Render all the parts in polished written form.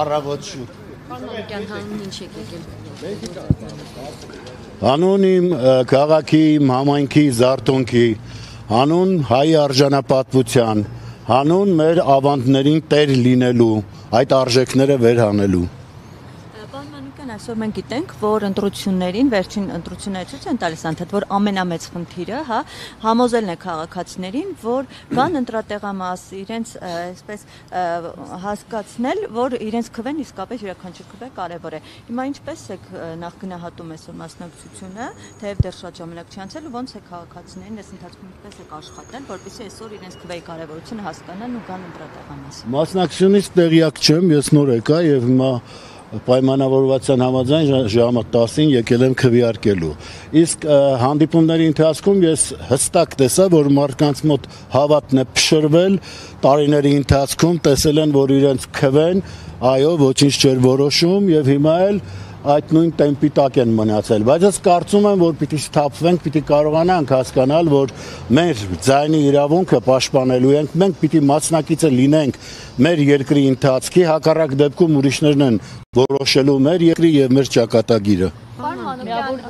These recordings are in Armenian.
Առավոտ շուտ։ Պարոն հանուն ինչ եք եկել։ Հանուն իմ քաղաքի, իմ համայնքի, Զարթոնքի, հանուն հայ արժանապատվության, հանուն մեր ավանդներին տեր լինելու, այդ արժեքները վերհանելու։ Այսօր մենք գիտենք, որ ընտրություններին, վերջին ընտրությունները ցույց են տալիս անդադ, որ ամենամեծ խնդիրը, համոզելն է քաղաքացիներին, որ կան ընտրատեղամաս, իրենց այսպես հասկացնել, որ իրենց քվեն իսկապես յուրաքանչյուր քվե կարևոր է։ Հիմա ինչպես եք նախ գնահատում այսօր մասնակցությունը, թեև դեռ շատ ժամանակ չի անցել, ոնց է քաղաքացիներին այս ընթացքում ինչպես եք աշխատել, որպեսզի այսօր իրենց քվեի կարևորությունը հասկանան ու գան ընտրատեղամաս։ Մասնակցությունից տեղյակ չեմ, ես նոր եկա եւ հիմա պայմանավորվածության համաձայն ժամը 10-ին եկել եմ քվեարկելու։ Իսկ հանդիպումների ընթացքում ես հստակ տեսա, որ մարդկանց մոտ հավատն է փշրվել, տարիների ընթացքում տեսել են, որ իրենց քվեն, այո, ոչինչ չէր որոշում եւ հիմա էլ այդ նույն տեմպի տակ են մնացել, բայց ես կարծում եմ, որ պիտի սթափվենք, պիտի կարողանանք հասկանալ, որ մեր ձայնի իրավունքը պաշտպանելու ենք, մենք պիտի մասնակիցը լինենք մեր երկրի ընթացքի, հակառակ դեպքում ուրիշներն են որոշելու մեր երկրի եւ մեր ճակատագիրը։ Պարոն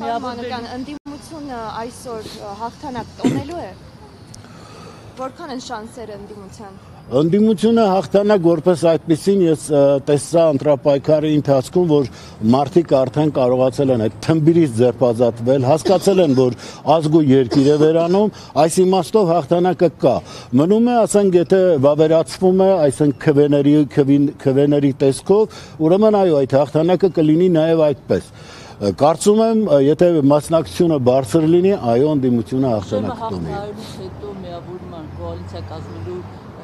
Մանուկյան, ընդդիմությունը այսօր հաղթանակ տոնելու է։ Որքան են շանսերը ընդդիմության։ Ընդդիմությունը հաղթանակ որպես այդպեսին ես տեսա ընտրապայքարի ընթացքում, որ մարդիկ արդեն կարողացել են այդ թմբիրից ձերբազատվել, հասկացել են, որ ազգ ու երկիր է վերանում, այս իմաստով հաղթանակը կա։ Մնում է, ասենք, եթե վավերացվում է, այսինքն քվեների տեսքով, ուրեմն այո, այդ հաղթանակը կլինի նաև այդպես։ Կարծում եմ, եթե մասնակցությունը բարձր լինի, այո, ընդդիմությունը հաղթանակ կտոնի։ Հետո միավորման կոալիցիա կազմելու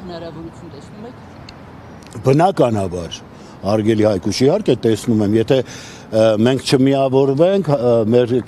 հնարավորություն տեսնում եք։ Բնականաբար, հարգելի Հայկուշ, իհարկե տեսնում եմ, եթե մենք չմիավորվենք,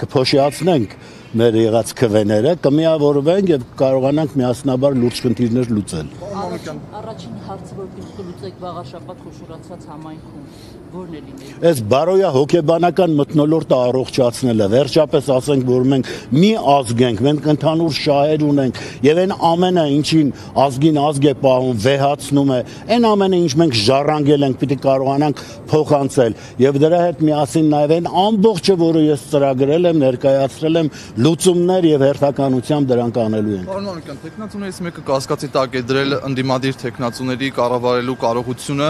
կփոշիացնենք մեր եղած քվեները, կմիավորվենք եւ կարողանանք միասնաբար լուրջ խնդիրներ լուծել։ Առաջին հարցը, որ պիտի կլուծեք վաղ շաբաթ խոշորացած համայնքում, որն է լինելու։ Այս բարոյա հոգեբանական մթնոլորտը առողջացնելը, վերջապես ասենք, որ մենք մի ազգ ենք, մենք ընդհանուր շահեր ունենք եւ այն ամենը, ինչին ազգին ազգ է պահում, վեհացնում է, այն ամենը, ինչ մենք ժառանգել ենք, պիտի կարողանանք փոխանցել եւ դրա հետ միասին նաեւ այն ամբողջը, որը ես ծրագրել եմ, ներկայացրել եմ, լուծումներ եւ հերթականությամբ դրանք անելու ենք։ Պարոն Մանուկյան, տեխնացուներից մեկը կասկածի տակ է դրել ընդդիմադիր տեխնացուների կառավարելու կարողությունը,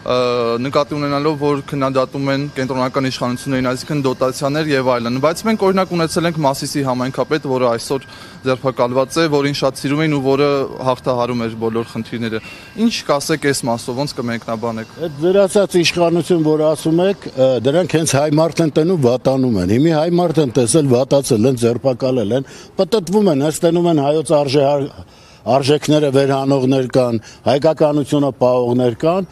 նկատի ունենալով, որ քննադատում են կենտրոնական իշխանություններին, այսինքն դոտացիաներ եւ այլն, բայց մենք օրինակ ունեցել ենք Մասիսի համայնքապետ, որը այսօր ձերբակալված է, որին շատ սիրում էին ու որը հաղթահարում էր բոլոր խնդիրները։ Ինչ կասեք այս մասով, ոնց կմեկնաբանեք։ Այդ ձեր ասած իշխանություն, որ ասում եք, դրանք հենց հայ մարդ են տնում, վատանում են։ Հիմի հայ մարդ են տեսել, վատացել են, ձերբակալել են, պտտվում են, հստենում են հայոց արժեքները վերհանողներ կան, հայկականությունը պահողներ կան,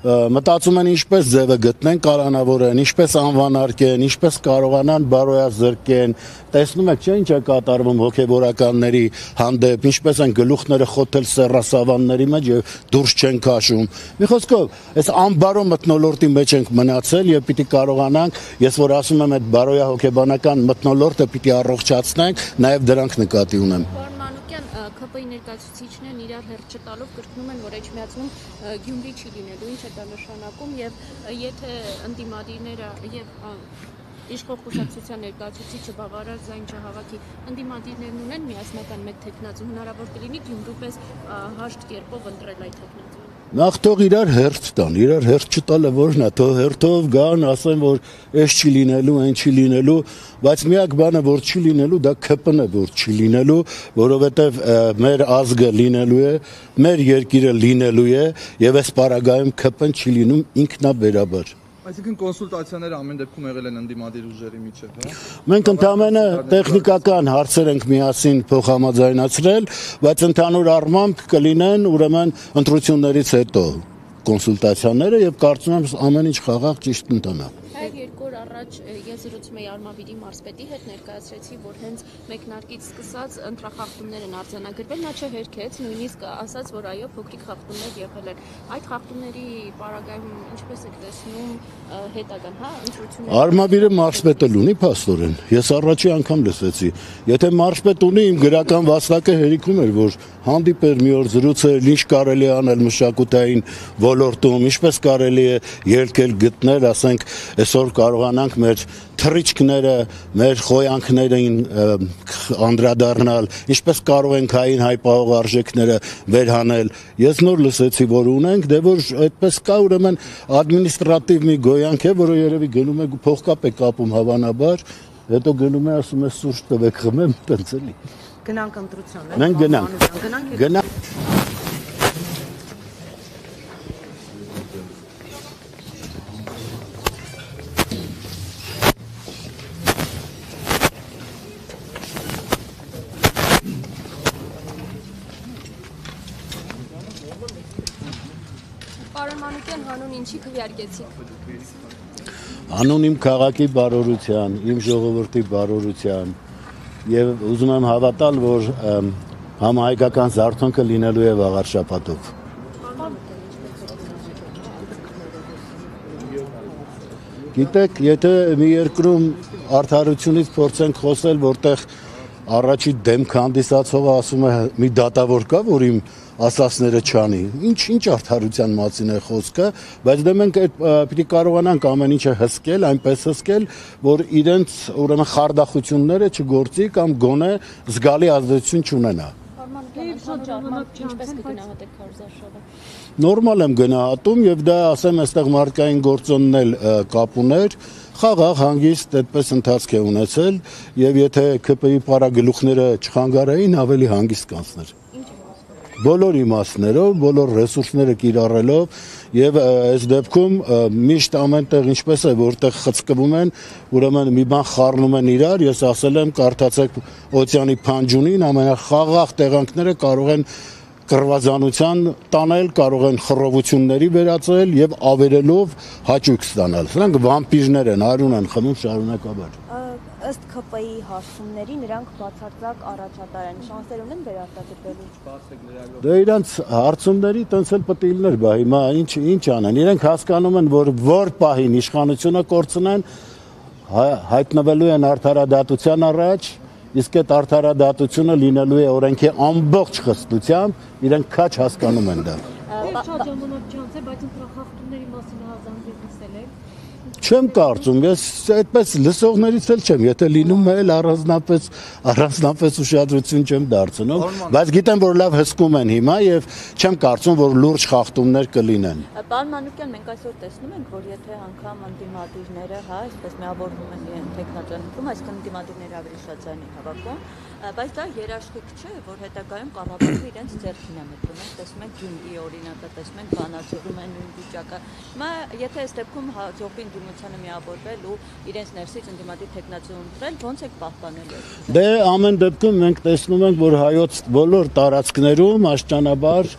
մտածում են ինչպես ձևը գտնեն, կալանավորեն, ինչպես անվանարկեն, ինչպես կարողանան բարոյազրկեն, տեսնում եք, չէ՞ ինչ է կատարվում հոգևորականների հանդեպ, ինչպես են գլուխները խոթել սեռասավանների մեջ եւ դուրս չեն քաշում։ Մի խոսքով, այս անբարո մթնոլորտի մեջ ենք մնացել եւ պիտի կարողանանք, ես որ ասում եմ, այդ բարոյա հոգեբանական մթնոլորտը պիտի առողջացնենք, նաեւ դրանք նկատի ունեմ։ ԿՊ-ի ներկայացուցիչներն իրար հերթ չտալով կրկնում են, որ Էջմիածնում Գյումրի չի լինելու, ինչ է դա նշանակում եւ եթե ընդդիմադիրները եւ իշխող կուսակցության ներկայացուցիչը բավարար ձայն չհավաքի, ընդդիմադիրներն ունեն միասնական մեկ թեկնածու, հնարավոր կլինի Գյումրու պես հաշտ կերպով ընտրել այդ թեկնածուն։ Նախ թող իրար հերթ տան, իրար հերթ չտալը որն է, թող հերթով գան, ասեն, որ այս չի լինելու, այն չի լինելու, բայց միակ բանը, որ չի լինելու, դա ԿՊ-ն է, որ չի լինելու, որովհետև մեր ազգը լինելու է, մեր երկիրը լինելու է, եւ այս պարագայում ԿՊ-ն չի լինում ինքնաբերաբար։ Այսինքն կոնսուլտացիաները ամեն դեպքում եղել են ընդդիմադիր ուժերի միջև, հա։ Մենք ընդհանրապես տեխնիկական հարցեր ենք միասին փոխհամաձայնացրել, բայց ընդհանուր առմամբ կլինեն ուրեմն ընտրություններից հետո կոնսուլտացիաները եւ կարծում եմ ամեն ինչ խաղաղ ճիշտ ընթանա։ Նաև 2 օր առաջ ես զրուցում էի Արմավիրի մարզպետի հետ, ներկայացրեցի, որ հենց մեկնարկից սկսած ընտրախախտումներ են արձանագրվել, նա չհերքեց, նույնիսկ ասաց, որ այո, փոքրիկ խախտումներ եղել են։ Այդ խախտումների պարագայում ինչպես եք տեսնում հետագան, հա, ընտրությունները։ Արմավիրը մարզպետը ունի փաստորեն։ Ես առաջի անգամ լսեցի։ Եթե մարզպետ ունի, իմ գրական վաստակը հերիքում էր, որ հանդիպեր մի օր զրուցել, ինչ կարելի է անել մշակութային ոլորտում, ինչպես կարելի է ելքել գտնել, ասենք, այսօր կարողանանք մեր թռիչքները, մեր խոյանքներին անդրադառնալ, ինչպես կարող ենք հային հայպահող արժեքները վերհանել։ Ես նոր լսեցի, որ ունենք, դե որ այդպես կա, ուրեմն ադմինիստրատիվ մի գոյանք է, որը երևի գնում է փողկապ է կապում հավանաբար, հետո գնում է ասում է սուրճ տվեք խմեմ, տենց էլի։ Գնանք ընտրության, մենք գնանք։ Պարոն Մանուկյան, հանուն ինչի քվեարկեցիք։ Անուն իմ քաղաքի բարօրության, իմ ժողովրդի բարօրության եւ ուզում եմ հավատալ, որ համահայկական զարթոնքը լինելու է վաղար շաբաթով։ Գիտեք, եթե մի երկրում արդարությունից փորձենք խոսել, որտեղ առաջի դեմք հանդիսացողը ասում է մի դատավոր կա, որ իմ ասածները չանի, ինչ արդարության մասին է խոսքը, բայց դե մենք պիտի կարողանանք ամեն ինչը հսկել, այնպես հսկել, որ իրենց ուրեմն խարդախությունները չգործի կամ գոնե զգալի ազդեցություն չունենա։ Ինչպես կգնահատեք քարոզարշավը։ Նորմալ եմ գնահատում եւ դա ասեմ այստեղ մարդկային գործոնն էլ կապ ուներ, խաղաղ հանգիստ այդպես ընթացք է ունեցել եւ եթե ԿՊ-ի պարագլուխները չխանգարեին ավելի հանգիստ կանցներ։ Բոլոր իմաստներով, բոլոր ռեսուրսները կիրառելով եւ այս դեպքում միշտ ամենտեղ ինչպես է որտեղ խցկվում են, ուրեմն մի բան խառնում են իրար, ես ասել եմ կարդացեք օցեանի փանջունին, ամենախաղաղ տեղանքները կարող են կռվազանության տանել, կարող են խռովությունների վերածել եւ ավերելով հաճույք ստանալ։ Սրանք վամպիրներ են, արյուն են խմում շարունակաբար։ Ըստ ԿՊ-ի հարցումների նրանք բացարձակ առաջատար են, շանսեր ունեն վերարտադրվելու։ Դե իրանց հարցումների տենց էլ պետք է լիներ, բա հիմա ինչ անեն։ Իրենք հասկանում են, որ պահին իշխանությունը կորցնեն, հայտնվելու են արդարադատության առաջ, իսկ այդ արդարադատությունը լինելու է օրենքի ամբողջ խստությամբ, իրենք քաչ հասկանում են դա։ Շատ ժամանակ չանց է, բայց ընտրախախտումների մասին հազանգեր լսել եք։ Չեմ կարծում, ես այդպես լսողներից էլ չեմ, եթե լինում է էլ առանձնապես ուշադրություն չեմ դարձնում, բայց գիտեմ, որ լավ հսկում են հիմա եւ չեմ կարծում, որ լուրջ խախտումներ կլինեն։ Պարոն Մանուկյան, մենք այսօր տեսնում ենք, որ եթե անգամ ընդդիմադիրները, հա, այսպես միավորվում են իրեն տեխնոճանքում, այսինքն ընդդիմադիրները ավելի շատ ձայն են հավաքում, բայց դա երաշխիք չէ, որ հետագայում կառավարումը իրենց ձեռքին է մտնում։ Մենք տեսնում ենք Գյումրիի օրինակը, տեսնում ենք Վանաձորում են նույն վիճակը։ Հիմա եթե այս դեպքում հաջողվի ընդդիմությանը միավորվել ու իրենց ներսից ընդդիմադիր տեխնոճան ընտրել, ո՞նց եք պահպանելու։ Դե ամեն դեպքում մենք տեսնում ենք, որ հայոց բոլոր տարածքներում աշճանաբար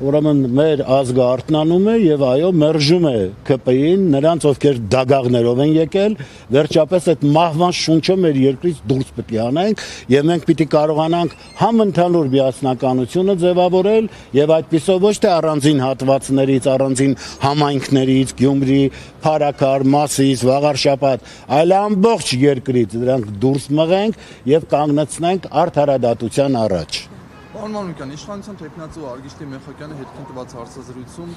ուրեմն մեր ազգը արթնանում է եւ այո մերժում է ԿՊ-ին, նրանց ովքեր դագաղներով են եկել, վերջապես այդ մահվան շունչը մեր երկրից դուրս պետք է անենք եւ մենք պիտի կարողանանք համընդհանուր միասնականությունը ձևավորել եւ այդպիսով ոչ թե առանձին հատվածներից, առանձին համայնքներից, Գյումրի, Փարաքար, Մասիս, Վաղարշապատ, այլ ամբողջ երկրից դրանք դուրս մղենք եւ կանգնեցնենք արդարադատության առաջ։ Պարոն Մանուկյան, իշխանության տեխնացու Արգիշտի Մեխակյանը հետքին տված հարցազրույցում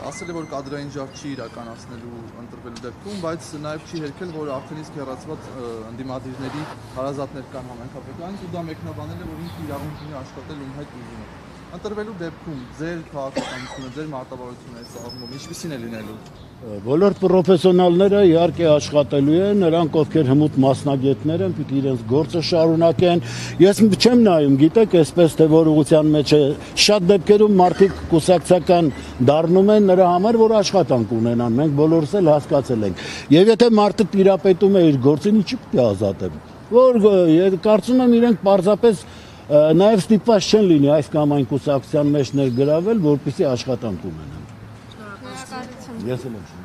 ասել է, որ կադրային ժառ չի իրականացնելու ընտրվելու դեպքում, բայց նաև չի հերքել, որ արդեն իսկ հեռացված ընդդիմադիրների հարազատներ կան համայնքապետարանից ու դա մեկնաբանել է, որ ինքը իրավունք ունի աշխատել ում հետ ուզում է։ Ընտրվելու դեպքում ձեր քաղաքականությունը, ձեր մարտավարությունը այս առումով ինչպիսին է լինելու։ Բոլոր պրոֆեսիոնալները իհարկե աշխատելու են, նրանք ովքեր հմուտ մասնագետներ են, պիտի իրենց գործը շարունակեն։ Ես չեմ նայում, գիտեք, այսպես թե որ ուղղության մեջ է, շատ դեպքերում մարդիկ կուսակցական դառնում են նրա համար, որ աշխատանք ունենան։ Մենք բոլորս էլ հասկացել ենք։ Եվ եթե մարդը տիրապետում է իր գործին, ինչի՞ պետք է ազատեմ։ Որ կարծում եմ իրենք պարզապես նաև ստիպված չեն լինի այս կամ այն կուսակցության մեջ ներգրավել, որպեսզի աշխատանք ունենան։ Ես էլ եմ